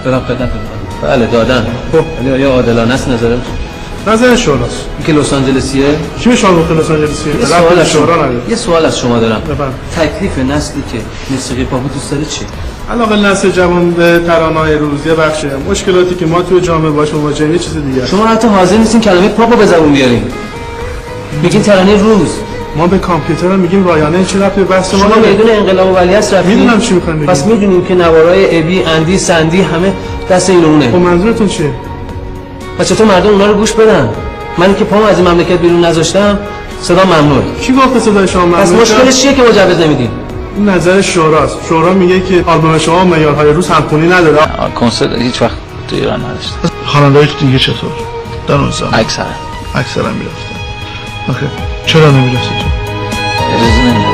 دارم خدمت میکنم. بله دادن. خب ولی آیا عادلانه است نظرم؟ نظر شوراست. که لس آنجلسیه؟ کی به شما گفت لس آنجلسیه؟ یه سوال از شما دارم. بفرمایید. تکلیف نسلی که موسیقی پاپ دوست داره چی؟ علاقه نسل جوان به ترانه‌های روز یه بخشه. مشکلاتی که ما توی جامعه باش مواجهیم یه چیز دیگه. شما حتی حاضر نیستین کلمه پاپو به زبون بیارین. میگین ترانه روز. ما به کامپیوتر میگیم رایانه، چه ربطی به بحث ما شما میدون انقلاب ولیعصر رفتین. میدونم چی میخواین بگید. پس میدونیم که نوارای ابی، اندی، سندی همه دست اینونه. خب منظورتون چیه؟ پس چطور مردم اونا رو گوش بدن؟ من که پامو از این مملکت بیرون نذاشتم صدا ممنوع. کی گفت صدای شما ممنوع؟ پس مشکلش چیه که مجوز نمیدین؟ این نظر شوراست. شورا میگه که آلبوم شما معیارهای روز همخونی نداره. کنسرت هیچ وقت تو ایران نداشت. خواننده‌های دیگه چطور؟ در اون زمان اکثرا میرفتن. اوکی. چرا نمیرفتید؟ اجازه نمیدن.